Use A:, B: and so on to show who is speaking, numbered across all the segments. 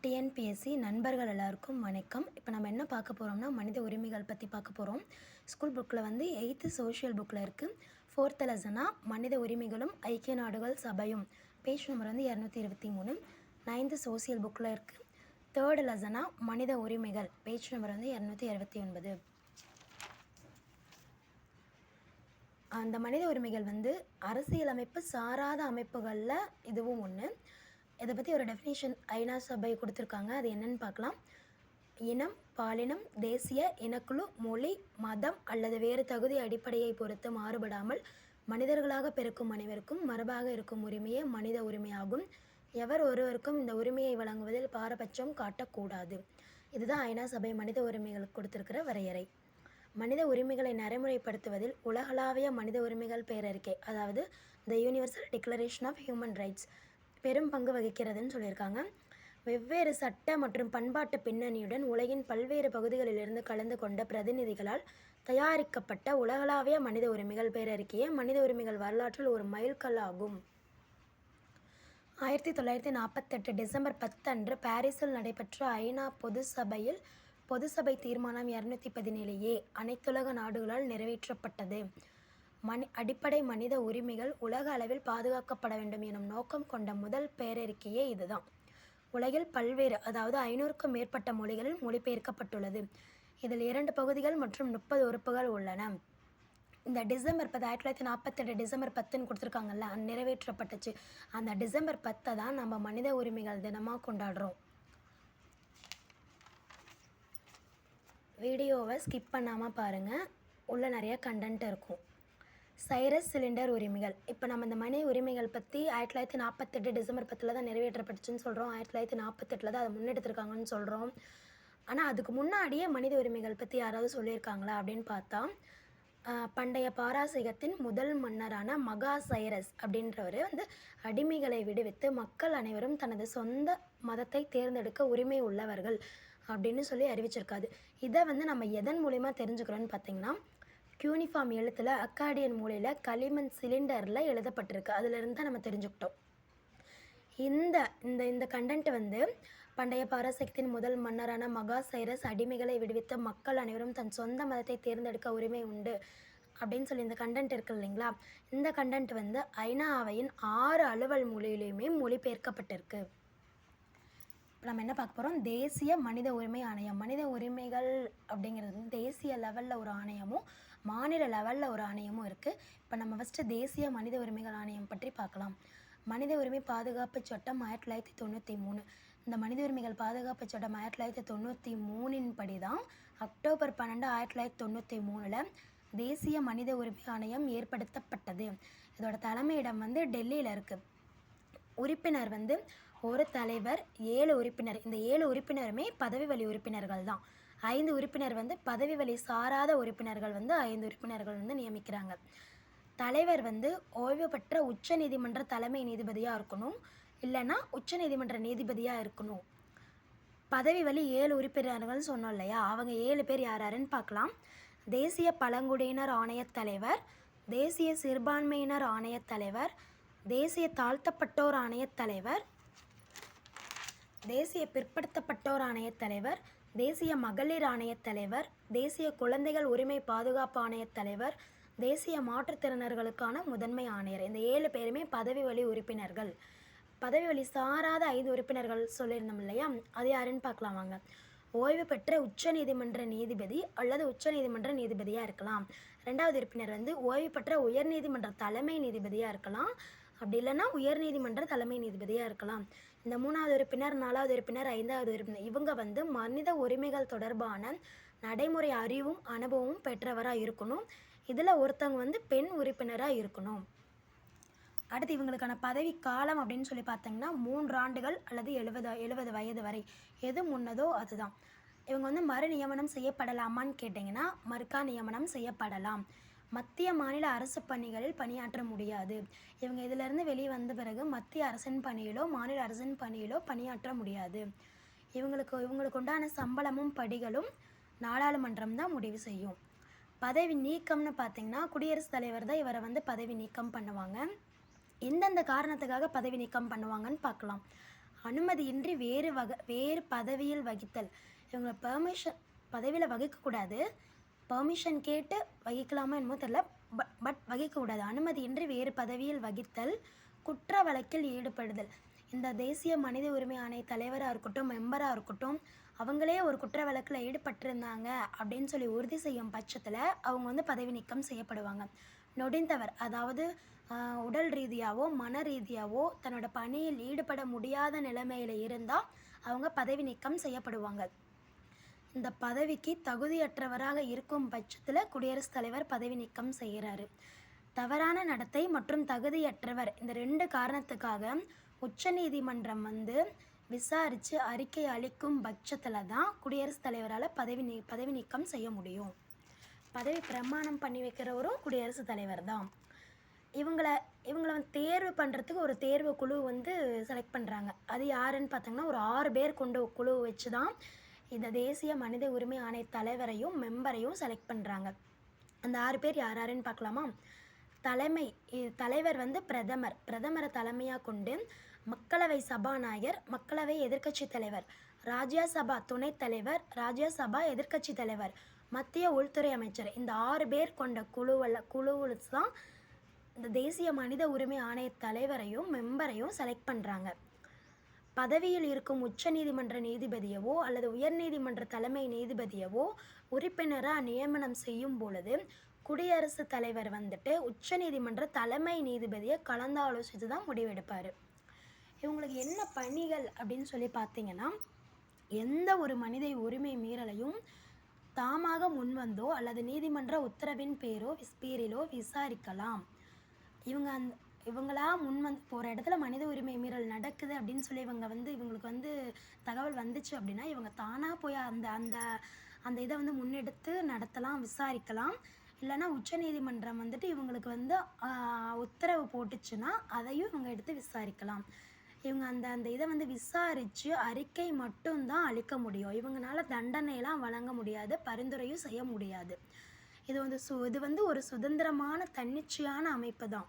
A: TNPSC நண்பர்கள் எல்லாருக்கும் வணக்கம். இப்போ நம்ம என்ன பார்க்க போகிறோம்னா மனித உரிமைகள் பற்றி பார்க்க போகிறோம். ஸ்கூல் புக்கில் வந்து 8th சோஷியல் புக்கில் இருக்குது. 4th லெசனாக மனித உரிமைகளும் ஐக்கிய நாடுகள் சபையும், பேஜ் நம்பர் வந்து 223. 9th சோஷியல் புக்கில் இருக்குது. 3rd லெசனாக மனித உரிமைகள், பேஜ் நம்பர் வந்து 269. அந்த மனித உரிமைகள் வந்து அரசியலமைப்பு சாராத அமைப்புகளில் இதுவும் ஒன்று. இதை பற்றி ஒரு டெஃபினேஷன் ஐநா சபை கொடுத்துருக்காங்க. அது என்னென்னு பார்க்கலாம். இனம், பாலினம், தேசிய, இனக்குழு, மொழி, மதம் அல்லது வேறு தகுதி அடிப்படையை பொறுத்து மாறுபடாமல் மனிதர்களாக பிறக்கும் அனைவருக்கும் மரபாக இருக்கும் உரிமையே மனித உரிமையாகும். எவர் ஒருவருக்கும் இந்த உரிமையை வழங்குவதில் பாரபட்சம் காட்டக்கூடாது. இதுதான் ஐநா சபை மனித உரிமைகளுக்கு கொடுத்துருக்கிற வரையறை. மனித உரிமைகளை நடைமுறைப்படுத்துவதில் உலகளாவிய மனித உரிமைகள் பேரறிக்கை, அதாவது the Universal Declaration of Human Rights, பெரும் பங்கு வகிக்கிறதுன்னு சொல்லியிருக்காங்க. வெவ்வேறு சட்ட மற்றும் பண்பாட்டு பின்னணியுடன் உலகின் பல்வேறு பகுதிகளிலிருந்து கலந்து கொண்ட பிரதிநிதிகளால் தயாரிக்கப்பட்ட உலகளாவிய மனித உரிமைகள் பேரறிக்கையே மனித உரிமைகள் வரலாற்றில் ஒரு மைல்கல் ஆகும். 1948 டிசம்பர் 10 அன்று பாரிஸில் நடைபெற்ற ஐநா பொதுசபை தீர்மானம் 217A அனைத்துலக நாடுகளால் நிறைவேற்றப்பட்டது. அடிப்படை மனித உரிமைகள் உலக அளவில் பாதுகாக்கப்பட வேண்டும் எனும் நோக்கம் கொண்ட முதல் பேரறிக்கையே இதுதான். உலகில் பல்வேறு, அதாவது 500க்கும் மேற்பட்ட மொழிகளில் மொழிபெயர்க்கப்பட்டுள்ளது. இதில் 2 பகுதிகள் மற்றும் 30 உறுப்புகள் உள்ளன. இந்த டிசம்பர் 10, 1948 டிசம்பர் 10ன்னு கொடுத்துருக்காங்கல்ல, நிறைவேற்றப்பட்டுச்சு. அந்த டிசம்பர் 10 தான் நம்ம மனித உரிமைகள் தினமாக கொண்டாடுறோம். வீடியோவை ஸ்கிப் பண்ணாமல் பாருங்கள், உள்ள நிறைய கண்டென்ட் இருக்கும். சைரஸ் சிலிண்டர் உரிமைகள். இப்போ நம்ம இந்த மனித உரிமைகள் பற்றி 1948 டிசம்பர் 10 தான் நிறைவேற்றப்பட்டுச்சுன்னு சொல்கிறோம். 1948 தான் அதை முன்னெடுத்திருக்காங்கன்னு சொல்கிறோம். ஆனால் அதுக்கு முன்னாடியே மனித உரிமைகள் பற்றி யாராவது சொல்லியிருக்காங்களா அப்படின்னு பார்த்தா, பண்டைய பாரசீகத்தின் முதல் மன்னரான மகா சைரஸ் அப்படின்றவர் வந்து அடிமைகளை விடுவித்து மக்கள் அனைவரும் தனது சொந்த மதத்தை தேர்ந்தெடுக்க உரிமை உள்ளவர்கள் அப்படின்னு சொல்லி அறிவிச்சிருக்காது. இதை வந்து நம்ம எதன் மூலிமா தெரிஞ்சுக்கிறோன்னு பார்த்தீங்கன்னா, யூனிஃபார்ம் எழுத்தில் அக்காடியன் மூலையில் களிமண் சிலிண்டரில் எழுதப்பட்டிருக்கு. அதிலிருந்து தான் நம்ம தெரிஞ்சுக்கிட்டோம். இந்த கண்டென்ட் வந்து பண்டைய பாரசீகத்தின் முதல் மன்னரான மகா சைரஸ் அடிமைகளை விடுவித்த மக்கள் அனைவரும் தன் சொந்த மதத்தை தேர்ந்தெடுக்க உரிமை உண்டு அப்படின்னு சொல்லி இந்த கண்டென்ட் இருக்குது இல்லைங்களா. இந்த கண்டென்ட் வந்து ஐநா அவையின் 6 அலுவல் மொழியிலையுமே மொழிபெயர்க்கப்பட்டிருக்கு. இப்போ நம்ம என்ன பார்க்க போகிறோம், தேசிய மனித உரிமை ஆணையம். மனித உரிமைகள் அப்படிங்கிறது வந்து தேசிய லெவலில் ஒரு ஆணையமும் மாநில லெவலில் ஒரு ஆணையமும் இருக்குது. இப்போ நம்ம ஃபஸ்ட்டு தேசிய மனித உரிமைகள் ஆணையம் பற்றி பார்க்கலாம். மனித உரிமை பாதுகாப்பு சட்டம் 1993. இந்த மனித உரிமைகள் பாதுகாப்பு சட்டம் 1993 படி தான் அக்டோபர் 12, 1993 தேசிய மனித உரிமை ஆணையம் ஏற்படுத்தப்பட்டது. இதோட தலைமையிடம் வந்து டெல்லியில் இருக்குது. உறுப்பினர் வந்து ஒரு தலைவர், 7 உறுப்பினர். இந்த 7 உறுப்பினருமே பதவி வழி உறுப்பினர்கள் தான். 5 உறுப்பினர் வந்து பதவி வழி சாராத உறுப்பினர்கள் வந்து 5 உறுப்பினர்கள் வந்து நியமிக்கிறாங்க. தலைவர் வந்து ஓய்வு பெற்ற உச்ச நீதிமன்ற தலைமை நீதிபதியாக இருக்கணும், இல்லைன்னா உச்ச நீதிமன்ற நீதிபதியாக இருக்கணும். பதவி வழி 7 உறுப்பினர்கள் சொன்னோம் இல்லையா, அவங்க 7 பேர் யாருன்னு பார்க்கலாம். தேசிய பழங்குடியினர் ஆணையத் தலைவர், தேசிய சிறுபான்மையினர் ஆணையத் தலைவர், தேசிய தாழ்த்தப்பட்டோர் ஆணையத் தலைவர், தேசிய பிற்படுத்தப்பட்டோர் ஆணையத் தலைவர், தேசிய மகளிர் ஆணையத் தலைவர், தேசிய குழந்தைகள் உரிமை பாதுகாப்பு ஆணையத் தலைவர், தேசிய மாற்றுத்திறனர்களுக்கான முதன்மை ஆணையர். இந்த 7 பேருமே பதவி வழி உறுப்பினர்கள். பதவி வழி சாராத 5 உறுப்பினர்கள் சொல்லியிருந்தோம் இல்லையா, அது யாருன்னு பார்க்கலாம் வாங்க. ஓய்வு பெற்ற உச்ச நீதிமன்ற நீதிபதி அல்லது உச்ச நீதிமன்ற நீதிபதியாக இருக்கலாம். 2வது உறுப்பினர் வந்து ஓய்வு பெற்ற உயர்நீதிமன்ற தலைமை நீதிபதியாக இருக்கலாம், அப்படி இல்லைன்னா உயர்நீதிமன்ற தலைமை நீதிபதியாக இருக்கலாம். இந்த 3வது உறுப்பினர், 4வது உறுப்பினர், 5வது உறுப்பினர் இவங்க வந்து மனித உரிமைகள் தொடர்பான நடைமுறை அறிவும் அனுபவமும் பெற்றவராக இருக்கணும். இதில் ஒருத்தவங்க வந்து பெண் உறுப்பினராக இருக்கணும். அடுத்து இவங்களுக்கான பதவி காலம் அப்படின்னு சொல்லி பார்த்தீங்கன்னா 3 ஆண்டுகள் அல்லது 70 வயது வரை, எது முன்னதோ அதுதான். இவங்க வந்து மறு நியமனம் செய்யப்படலாமான்னு கேட்டிங்கன்னா மறுக்கா நியமனம் செய்யப்படலாம். மத்திய மாநில அரசு பணிகளில் பணியாற்ற முடியாது. இவங்க இதிலிருந்து வெளியே வந்த பிறகு மத்திய அரசின் பணியிலோ மாநில அரசின் பணியிலோ பணியாற்ற முடியாது. இவங்களுக்கு உண்டான சம்பளமும் படிகளும் நாடாளுமன்றம் தான் முடிவு செய்யும். பதவி நீக்கம்னு பார்த்திங்கன்னா குடியரசுத் தலைவர் தான் இவரை வந்து பதவி நீக்கம் பண்ணுவாங்க. எந்தெந்த காரணத்துக்காக பதவி நீக்கம் பண்ணுவாங்கன்னு பார்க்கலாம். அனுமதியின்றி வேறு பதவியில் வகித்தல். இவங்கள பதவியில் வகிக்கக்கூடாது. பெர்மிஷன் கேட்டு வகிக்கலாமா என்னமோ தெரில. பட் வகிக்கக்கூடாது. அனுமதியின்றி வேறு பதவியில் வகித்தல், குற்ற வழக்கில் ஈடுபடுதல். இந்த தேசிய மனித உரிமை ஆணைய தலைவராக இருக்கட்டும், மெம்பராக இருக்கட்டும், அவங்களே ஒரு குற்ற வழக்கில் ஈடுபட்டிருந்தாங்க அப்படின்னு சொல்லி உறுதி செய்யும் பட்சத்தில் அவங்க வந்து பதவி நீக்கம் செய்யப்படுவாங்க. நொடிந்தவர், அதாவது உடல் ரீதியாகவோ மன ரீதியாகவோ தன்னோட பணியில் ஈடுபட முடியாத நிலைமையில் இருந்தால் அவங்க பதவி நீக்கம் செய்யப்படுவாங்க. இந்த பதவிக்கு தகுதியற்றவராக இருக்கும் பட்சத்தில் குடியரசுத் தலைவர் பதவி நீக்கம் செய்கிறாரு. தவறான நடத்தை மற்றும் தகுதியற்றவர், இந்த 2 காரணத்துக்காக உச்சநீதிமன்றம் வந்து விசாரித்து அறிக்கை அளிக்கும் பட்சத்தில் தான் குடியரசுத் தலைவரால் பதவி நீக்கம் செய்ய முடியும். பதவி பிரமாணம் பண்ணி வைக்கிறவரும் குடியரசுத் தலைவர் தான். இவங்களை தேர்வு பண்ணுறதுக்கு ஒரு தேர்வு குழு வந்து செலக்ட் பண்ணுறாங்க. அது யாருன்னு பார்த்தோங்கன்னா ஒரு 6 பேர் கொண்ட குழு வச்சு தான் இந்த தேசிய மனித உரிமை ஆணைய தலைவரையும் மெம்பரையும் செலக்ட் பண்ணுறாங்க. அந்த 6 பேர் யாருன்னு பார்க்கலாமா? தலைவர் வந்து பிரதமரை தலைமையாக கொண்டு மக்களவை சபாநாயகர், மக்களவை எதிர்க்கட்சி தலைவர், ராஜ்யசபா துணைத் தலைவர், ராஜ்யசபா எதிர்க்கட்சி தலைவர், மத்திய உள்துறை அமைச்சர், இந்த 6 பேர் கொண்ட குழுவில் தான் இந்த தேசிய மனித உரிமை ஆணைய தலைவரையும் மெம்பரையும் செலக்ட் பண்ணுறாங்க. பதவியில் இருக்கும் உச்ச நீதிமன்ற நீதிபதியவோ அல்லது உயர்நீதிமன்ற தலைமை நீதிபதியவோ உறுப்பினராக நியமனம் செய்யும் பொழுது குடியரசுத் தலைவர் வந்துட்டு உச்ச நீதிமன்ற தலைமை நீதிபதியை கலந்து ஆலோசித்து தான் முடிவெடுப்பார். இவங்களுக்கு என்ன பணிகள் அப்படின்னு சொல்லி பார்த்தீங்கன்னா, எந்த ஒரு மனித உரிமை மீறலையும் தாமாக முன்வந்தோ அல்லது நீதிமன்ற உத்தரவின் பேரிலோ விசாரிக்கலாம். இவங்களா முன்வந்து போகிற இடத்துல மனித உரிமை மீறல் நடக்குது அப்படின்னு சொல்லி இவங்களுக்கு வந்து தகவல் வந்துச்சு அப்படின்னா இவங்க தானாக போய் அந்த இதை வந்து முன்னெடுத்து நடத்தலாம், விசாரிக்கலாம். இல்லைன்னா உச்சநீதிமன்றம் வந்துட்டு இவங்களுக்கு வந்து உத்தரவு போட்டுச்சுன்னா அதையும் இவங்க எடுத்து விசாரிக்கலாம். இவங்க அந்த இதை வந்து விசாரித்து அறிக்கை மட்டும்தான் அளிக்க முடியும். இவங்களால தண்டனையெல்லாம் வழங்க முடியாது, பரிந்துரையும் செய்ய முடியாது. இது வந்து ஒரு சுதந்திரமான தன்னிச்சையான அமைப்பு தான்.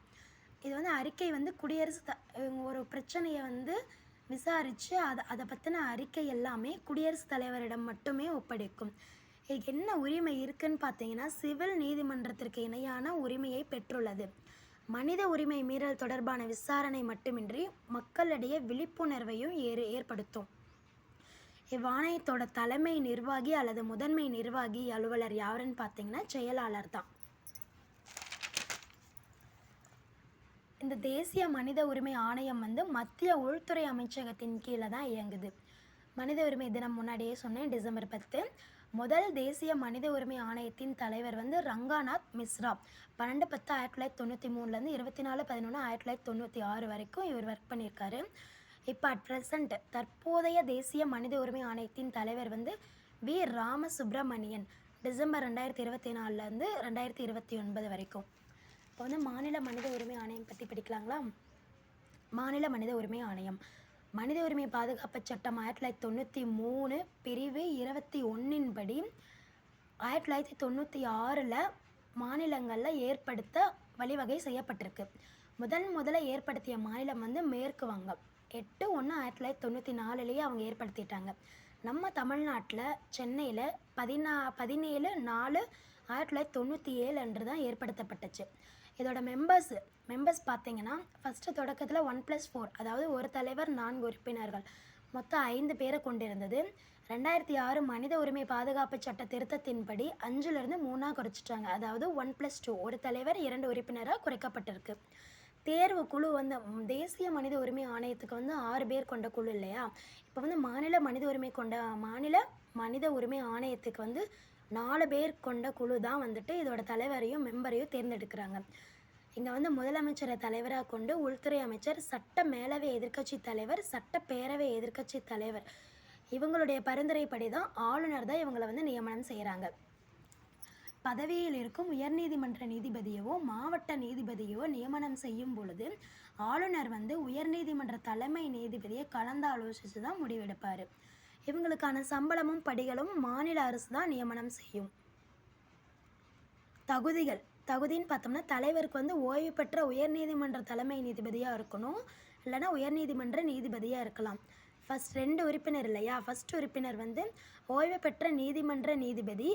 A: இது வந்து அறிக்கை வந்து ஒரு பிரச்சனையை வந்து விசாரித்து அதை பற்றின அறிக்கை எல்லாமே குடியரசுத் தலைவரிடம் மட்டுமே ஒப்படைக்கும். இதுக்கு என்ன உரிமை இருக்குன்னு பார்த்தீங்கன்னா, சிவில் நீதிமன்றத்திற்கு இணையான உரிமையை பெற்றுள்ளது. மனித உரிமை மீறல் தொடர்பான விசாரணை மட்டுமின்றி மக்களிடையே விழிப்புணர்வையும் ஏற்படுத்தும். இவ்வாணையத்தோட தலைமை நிர்வாகி அல்லது முதன்மை நிர்வாகி அலுவலர் யாருன்னு பார்த்தீங்கன்னா செயலாளர் தான். இந்த தேசிய மனித உரிமை ஆணையம் வந்து மத்திய உள்துறை அமைச்சகத்தின் கீழே தான் இயங்குது. மனித உரிமை தினம் முன்னாடியே சொன்னேன், டிசம்பர் 10. முதல் தேசிய மனித உரிமை ஆணையத்தின் தலைவர் வந்து ரங்காநாத் மிஸ்ரா. 12/10/1993 24/11/1996 வரைக்கும் இவர் ஒர்க் பண்ணியிருக்காரு. இப்போ ப்ரெசண்ட் தற்போதைய தேசிய மனித உரிமை ஆணையத்தின் தலைவர் வந்து வி ராமசுப்ரமணியன். டிசம்பர் 2024 2029 வரைக்கும். இப்போ வந்து மாநில மனித உரிமை ஆணையம் பற்றி படிக்கலாங்களா? மாநில மனித உரிமை ஆணையம் மனித உரிமை பாதுகாப்பு சட்டம் 1993 பிரிவு 21 படி 1996 மாநிலங்களில் ஏற்படுத்த வழிவகை செய்யப்பட்டிருக்கு. முதல்ல ஏற்படுத்திய மாநிலம் வந்து மேற்கு வங்கம். 8/1/1994 அவங்க ஏற்படுத்திட்டாங்க. நம்ம தமிழ்நாட்டில் சென்னையில் 17/4/1997 அன்று தான் ஏற்படுத்தப்பட்டுச்சு. இதோட மெம்பர்ஸ் பார்த்தீங்கன்னா, ஃபஸ்ட்டு தொடக்கத்தில் 1+4, அதாவது ஒரு தலைவர் 4 உறுப்பினர்கள், மொத்தம் 5 பேரை கொண்டிருந்தது. 2006 மனித உரிமை பாதுகாப்பு சட்ட திருத்தத்தின்படி 5லிருந்து 3 குறைச்சிட்டாங்க. அதாவது 1+2, ஒரு தலைவர் 2 உறுப்பினராக குறைக்கப்பட்டிருக்கு. தேர்வு குழு வந்து தேசிய மனித உரிமை ஆணையத்துக்கு வந்து 6 பேர் கொண்ட குழு இல்லையா? இப்போ வந்து மாநில மனித உரிமை ஆணையத்துக்கு வந்து 4 பேர் கொண்ட குழு தான் வந்துட்டு இதோட தலைவரையும் மெம்பரையும் தேர்ந்தெடுக்கிறாங்க. இங்கே வந்து முதலமைச்சரை தலைவராக கொண்டு உள்துறை அமைச்சர், சட்ட மேலவை எதிர்க்கட்சி தலைவர், சட்டப்பேரவை எதிர்க்கட்சி தலைவர், இவங்களுடைய பரிந்துரைப்படி தான் ஆளுநர் தான் இவங்களை வந்து நியமனம் செய்கிறாங்க. பதவியில் இருக்கும் உயர்நீதிமன்ற நீதிபதியவோ மாவட்ட நீதிபதியோ நியமனம் செய்யும் பொழுது ஆளுநர் வந்து உயர்நீதிமன்ற தலைமை நீதிபதியை கலந்து ஆலோசித்து தான் முடிவெடுப்பார். இவங்களுக்கான சம்பளமும் படிகளும் மாநில அரசு தான் நியமனம் செய்யும். தகுதின்னு பார்த்தோம்னா, தலைவருக்கு வந்து ஓய்வு பெற்ற உயர்நீதிமன்ற தலைமை நீதிபதியாக இருக்கணும், இல்லைனா உயர்நீதிமன்ற நீதிபதியாக இருக்கலாம். ரெண்டு உறுப்பினர் இல்லையா? ஃபர்ஸ்ட் உறுப்பினர் வந்து ஓய்வு பெற்ற நீதிமன்ற நீதிபதி,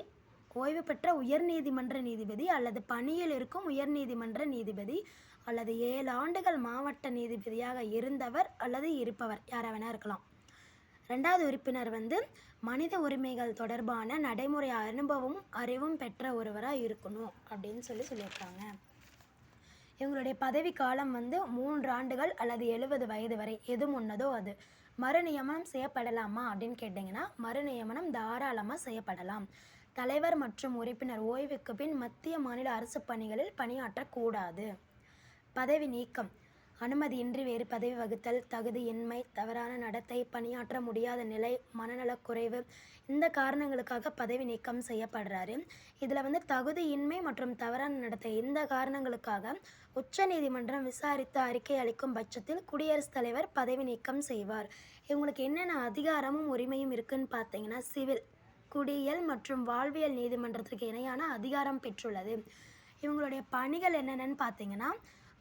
A: ஓய்வு பெற்ற உயர்நீதிமன்ற நீதிபதி அல்லது பணியில் இருக்கும் உயர்நீதிமன்ற நீதிபதி அல்லது 7 ஆண்டுகள் மாவட்ட நீதிபதியாக இருந்தவர் அல்லது இருப்பவர் யாராக வேணா இருக்கலாம். ரெண்டாவது உறுப்பினர் வந்து மனித உரிமைகள் தொடர்பான நடைமுறை அனுபவம் அறிவும் பெற்ற ஒருவராக இருக்கணும் அப்படின்னு சொல்லியிருக்காங்க. இவங்களுடைய பதவி காலம் வந்து 3 ஆண்டுகள் அல்லது 70 வயது வரை, எது முன்னதோ அது. மறுநியமனம் செய்யப்படலாமா அப்படின்னு கேட்டிங்கன்னா, மறுநியமனம் தாராளமாக செய்யப்படலாம். தலைவர் மற்றும் உறுப்பினர் ஓய்வுக்கு பின் மத்திய மாநில அரசு பணிகளில் பணியாற்றக்கூடாது. பதவி நீக்கம்: அனுமதியின்றி வேறு பதவி வகித்தல், தகுதியின்மை, தவறான நடத்தை, பணியாற்ற முடியாத நிலை, மனநலக்குறைவு, இந்த காரணங்களுக்காக பதவி நீக்கம் செய்யப்படுறாரு. இதில் வந்து தகுதியின்மை மற்றும் தவறான நடத்தை இந்த காரணங்களுக்காக உச்ச நீதிமன்றம் விசாரித்து அறிக்கை அளிக்கும் பட்சத்தில் குடியரசுத் தலைவர் பதவி நீக்கம் செய்வார். இவங்களுக்கு என்னென்ன அதிகாரமும் உரிமையும் இருக்குன்னு பார்த்தீங்கன்னா, சிவில், குடியியல் மற்றும் வாழ்வியல் நீதிமன்றத்திற்கு இணையான அதிகாரம் பெற்றுள்ளது. இவங்களுடைய பணிகள் என்னென்னு பார்த்தீங்கன்னா,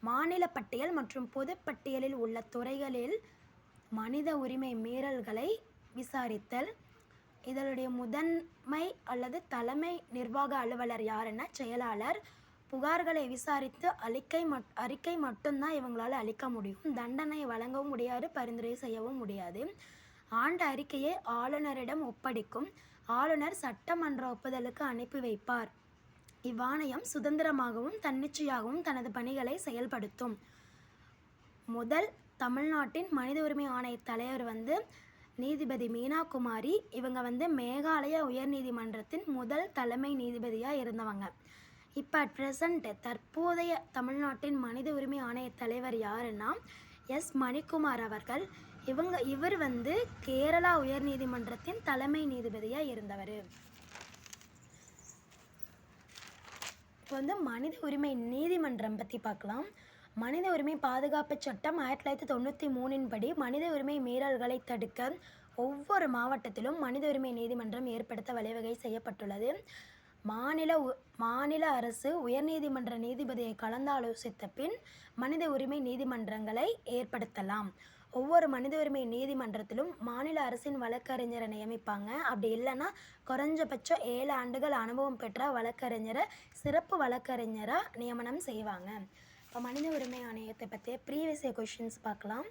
A: மாநில பட்டியல் மற்றும் பொதுப்பட்டியலில் உள்ள துறைகளில் மனித உரிமை மீறல்களை விசாரித்தல். இதனுடைய முதன்மை அல்லது தலைமை நிர்வாக அலுவலர் யாருன்னா செயலாளர். புகார்களை விசாரித்து அறிக்கை மட்டும்தான் இவங்களால் அளிக்க முடியும். தண்டனை வழங்கவும் முடியாது, பரிந்துரை செய்யவும் முடியாது. ஆண்டு அறிக்கையை ஆளுநரிடம் ஒப்படைக்கும். ஆளுநர் சட்டமன்ற ஒப்புதலுக்கு அனுப்பி வைப்பார். இவ்வாணையம் சுதந்திரமாகவும் தன்னிச்சையாகவும் தனது பணிகளை செயல்படுத்தும். முதல் தமிழ்நாட்டின் மனித உரிமை ஆணைய தலைவர் வந்து நீதிபதி மீனா குமாரி. இவங்க வந்து மேகாலய உயர்நீதிமன்றத்தின் முதல் தலைமை நீதிபதியாக இருந்தவங்க. இப்போ ப்ரெசண்ட் தற்போதைய தமிழ்நாட்டின் மனித உரிமை ஆணைய தலைவர் யாருன்னா எஸ் மணிக்குமார் அவர்கள். இவர் வந்து கேரளா உயர்நீதிமன்றத்தின் தலைமை நீதிபதியாக இருந்தவர். இப்போ வந்து மனித உரிமை நீதிமன்றம் பற்றி பார்க்கலாம். மனித உரிமை பாதுகாப்பு சட்டம் 1993 படி மனித உரிமை மீறல்களை தடுக்க ஒவ்வொரு மாவட்டத்திலும் மனித உரிமை நீதிமன்றம் ஏற்படுத்த வழிவகை செய்யப்பட்டுள்ளது. மாநில அரசு உயர்நீதிமன்ற நீதிபதியை கலந்தாலோசித்த பின் மனித உரிமை நீதிமன்றங்களை ஏற்படுத்தலாம். ஒவ்வொரு மனித உரிமை நீதிமன்றத்திலும் மாநில அரசின் வழக்கறிஞரை நியமிப்பாங்க. அப்படி இல்லைன்னா குறைஞ்சபட்சம் 7 ஆண்டுகள் அனுபவம் பெற்ற வழக்கறிஞரை சிறப்பு வழக்கறிஞராக நியமனம் செய்வாங்க. இப்போ மனித உரிமை ஆணையத்தை பற்றிய ப்ரீவியஸ் கொஷின்ஸ் பார்க்கலாம்.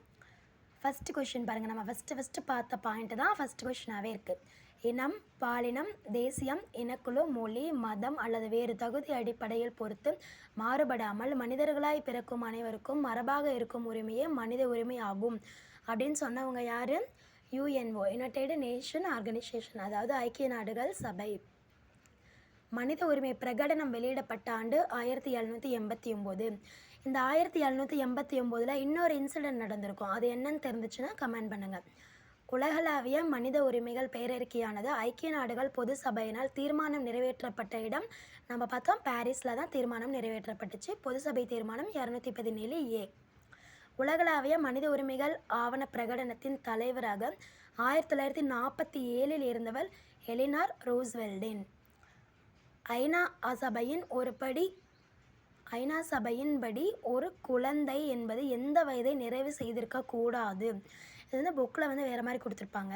A: ஃபஸ்ட்டு கொஷின் பாருங்கள். நம்ம ஃபஸ்ட்டு பார்த்த பாயிண்ட்டு தான் ஃபஸ்ட் கொஷினாகவே இருக்குது. இனம், பாலினம், தேசியம், இனக்குழு, மொழி, மதம் அல்லது வேறு தகுதி அடிப்படையில் பொறுத்து மாறுபடாமல் மனிதர்களாய் பிறக்கும் அனைவருக்கும் மரபாக இருக்கும் உரிமையே மனித உரிமை ஆகும் அப்படின்னு சொன்னவங்க யார்? யுஎன்ஓ, யுனைடெட் நேஷன் ஆர்கனைசேஷன், அதாவது ஐக்கிய நாடுகள் சபை. மனித உரிமை பிரகடனம் வெளியிடப்பட்ட ஆண்டு 1789. இந்த 1789 இன்னொரு இன்சிடென்ட் நடந்திருக்கும். அது என்னன்னு தெரிஞ்சிச்சுன்னா கமெண்ட் பண்ணுங்கள். உலகளாவிய மனித உரிமைகள் பேரறிக்கையானது ஐக்கிய நாடுகள் பொது சபையினால் தீர்மானம் நிறைவேற்றப்பட்ட இடம் நம்ம பார்த்தோம், பாரிஸில் தான் தீர்மானம் நிறைவேற்றப்பட்டுச்சு. பொது சபை தீர்மானம் 217A. உலகளாவிய மனித உரிமைகள் ஆவண பிரகடனத்தின் தலைவராக 1947 இருந்தவர் எலினார் ரூஸ்வெல்டின். ஐநா சபையின்படி ஒரு குழந்தை என்பது எந்த வயதை நிறைவு செய்திருக்கக்கூடாது. இது வந்து புக்கில் வந்து வேறு மாதிரி கொடுத்துருப்பாங்க.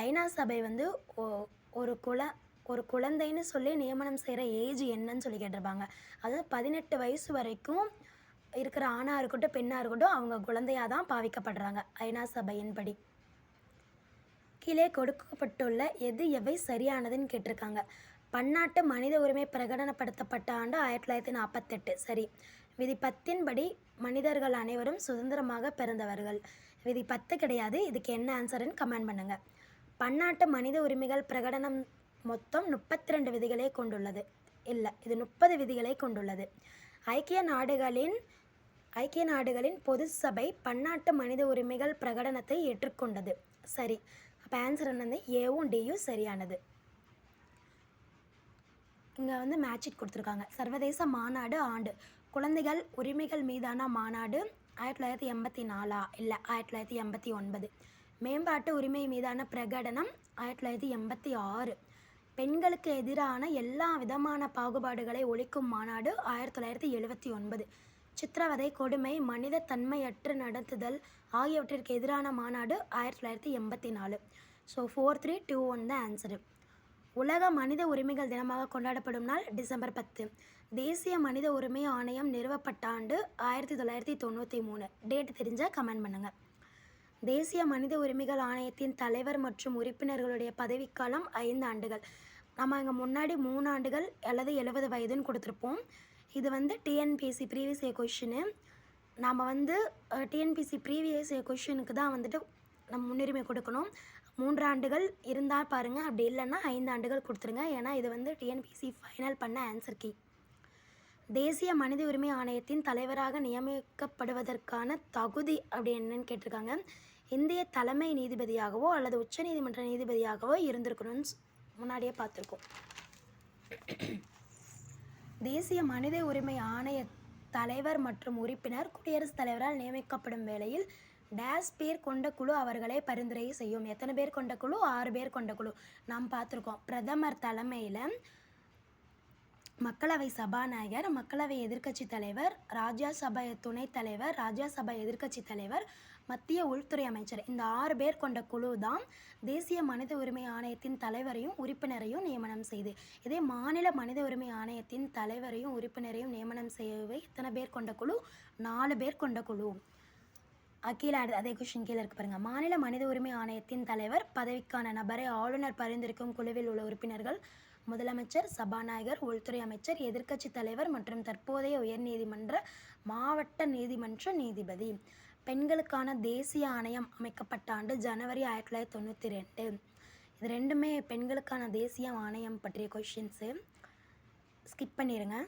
A: ஐநா சபை வந்து ஒரு குழந்தைன்னு சொல்லி நியமனம் செய்கிற ஏஜ் என்னன்னு சொல்லி கேட்டிருப்பாங்க. அதாவது 18 வயசு வரைக்கும் இருக்கிற ஆணாக இருக்கட்டும் பெண்ணாக இருக்கட்டும் அவங்க குழந்தையாக தான் பாவிக்கப்படுறாங்க ஐநா சபையின்படி. கீழே கொடுக்கப்பட்டுள்ள எவை சரியானதுன்னு கேட்டிருக்காங்க. பன்னாட்டு மனித உரிமை பிரகடனப்படுத்தப்பட்ட ஆண்டு 1948. சரி. விதி 10 படி மனிதர்கள் அனைவரும் சுதந்திரமாக பிறந்தவர்கள். விதி 10 கிடையாது. இதுக்கு என்ன ஆன்சர்னு கமெண்ட் பண்ணுங்கள். பன்னாட்டு மனித உரிமைகள் பிரகடனம் மொத்தம் 32 விதிகளை கொண்டுள்ளது. இல்லை, இது 30 விதிகளை கொண்டுள்ளது. ஐக்கிய நாடுகளின் பொது சபை பன்னாட்டு மனித உரிமைகள் பிரகடனத்தை ஏற்றுக்கொண்டது. சரி. அப்போ ஆன்சர் என்னது? ஏவும் டியும் சரியானது. இங்கே வந்து மேட்சிட் கொடுத்துருக்காங்க. சர்வதேச மாநாடு ஆண்டு. குழந்தைகள் உரிமைகள் மீதான மாநாடு 1984 இல்லை 1989. மேம்பாட்டு உரிமை மீதான பிரகடனம் 1986. பெண்களுக்கு எதிரான எல்லா விதமான பாகுபாடுகளை ஒழிக்கும் மாநாடு 1979. சித்திரவதை, கொடுமை, மனித தன்மையற்று நடத்துதல் ஆகியவற்றிற்கு எதிரான மாநாடு 1984. ஸோ 4321 தான் ஆன்சரு. உலக மனித உரிமைகள் தினமாக கொண்டாடப்படும் நாள் டிசம்பர் 10. தேசிய மனித உரிமை ஆணையம் நிறுவப்பட்ட ஆண்டு 1993. டேட் தெரிஞ்சால் கமெண்ட் பண்ணுங்கள். தேசிய மனித உரிமைகள் ஆணையத்தின் தலைவர் மற்றும் உறுப்பினர்களுடைய பதவிக்காலம் 5 ஆண்டுகள். நம்ம இங்கே முன்னாடி 3 ஆண்டுகள் அல்லது 70 வயதுன்னு கொடுத்துருப்போம். இது வந்து டிஎன்பிஎஸ்சி ப்ரீவியஸ் இயர் கொஷினு. நாம் வந்து டிஎன்பிஎஸ்சி ப்ரீவியஸ் இயர் கொஷினுக்கு தான் வந்துட்டு நம்ம முன்னுரிமை கொடுக்கணும். 3 ஆண்டுகள் இருந்தால் பாருங்கள், அப்படி இல்லைன்னா 5 ஆண்டுகள் கொடுத்துருங்க. ஏன்னா இது வந்து டிஎன்பிஎஸ்சி ஃபைனல் பண்ண ஆன்சர் கீ. தேசிய மனித உரிமை ஆணையத்தின் தலைவராக நியமிக்கப்படுவதற்கான தகுதி அப்படி என்னன்னு கேட்டிருக்காங்க. இந்திய தலைமை நீதிபதியாகவோ அல்லது உச்சநீதிமன்ற நீதிபதியாகவோ இருந்திருக்கணும்னு முன்னாடியே பார்த்துருக்கோம். தேசிய மனித உரிமை ஆணைய தலைவர் மற்றும் உறுப்பினர் குடியரசுத் தலைவரால் நியமிக்கப்படும் வேளையில் டேஸ் பேர் கொண்ட குழு அவர்களை பரிந்துரை செய்யும். எத்தனை பேர் கொண்ட குழு? 6 பேர் கொண்ட குழு. நாம் பார்த்துருக்கோம். பிரதமர் தலைமையில் மக்களவை சபாநாயகர், மக்களவை எதிர்க்கட்சி தலைவர், ராஜ்யசபா துணைத் தலைவர், ராஜ்யசபா எதிர்க்கட்சி தலைவர், மத்திய உள்துறை அமைச்சர், இந்த 6 பேர் கொண்ட குழு தான் தேசிய மனித உரிமை ஆணையத்தின் தலைவரையும் உறுப்பினரையும் நியமனம் செய்து. இதே மாநில மனித உரிமை ஆணையத்தின் தலைவரையும் உறுப்பினரையும் நியமனம் செய்யவே எத்தனை பேர் கொண்ட குழு? 4 பேர் கொண்ட குழு. கீழே அதே கொஷின் கீழே இருக்கு பாருங்கள். மாநில மனித உரிமை ஆணையத்தின் தலைவர் பதவிக்கான நபரை ஆளுநர் பரிந்துரைக்கும் குழுவில் உள்ள உறுப்பினர்கள் முதலமைச்சர், சபாநாயகர், உள்துறை அமைச்சர், எதிர்க்கட்சி தலைவர் மற்றும் தற்போதைய உயர்நீதிமன்ற மாவட்ட நீதிமன்ற நீதிபதி. பெண்களுக்கான தேசிய ஆணையம் அமைக்கப்பட்ட ஆண்டு ஜனவரி 1992. இது ரெண்டுமே பெண்களுக்கான தேசிய ஆணையம் பற்றிய கொஷின்ஸு. ஸ்கிப் பண்ணிடுங்க.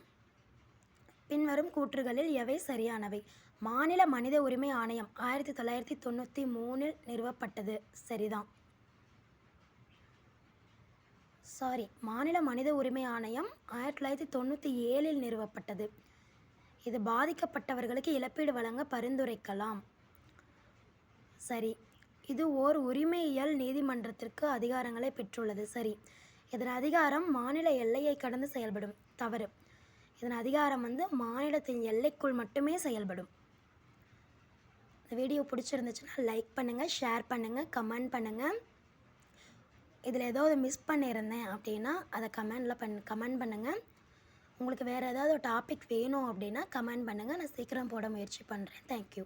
A: பின்வரும் கூற்றுகளில் எவை சரியானவை? மாநில மனித உரிமை ஆணையம் 1993 நிறுவப்பட்டது. சரிதான். மாநில மனித உரிமை ஆணையம் 1997 நிறுவப்பட்டது. இது பாதிக்கப்பட்டவர்களுக்கு இழப்பீடு வழங்க பரிந்துரைக்கலாம். சரி. இது ஓர் உரிமையியல் நீதிமன்றத்திற்கு அதிகாரங்களை பெற்றுள்ளது. சரி. இதன் அதிகாரம் மாநில எல்லையை கடந்து செயல்படும். தவறு. இதன் அதிகாரம் வந்து மாநிலத்தின் எல்லைக்குள் மட்டுமே செயல்படும். இந்த வீடியோ பிடிச்சிருந்துச்சுன்னா லைக் பண்ணுங்கள், ஷேர் பண்ணுங்கள், கமெண்ட் பண்ணுங்கள். இதில் ஏதாவது மிஸ் பண்ணியிருந்தேன் அப்படின்னா அதை கமெண்ட் பண்ணுங்கள். உங்களுக்கு வேறு ஏதாவது டாபிக் வேணும் அப்படின்னா கமெண்ட் பண்ணுங்கள். நான் சீக்கிரம் போட முயற்சி பண்ணுறேன். தேங்க்யூ.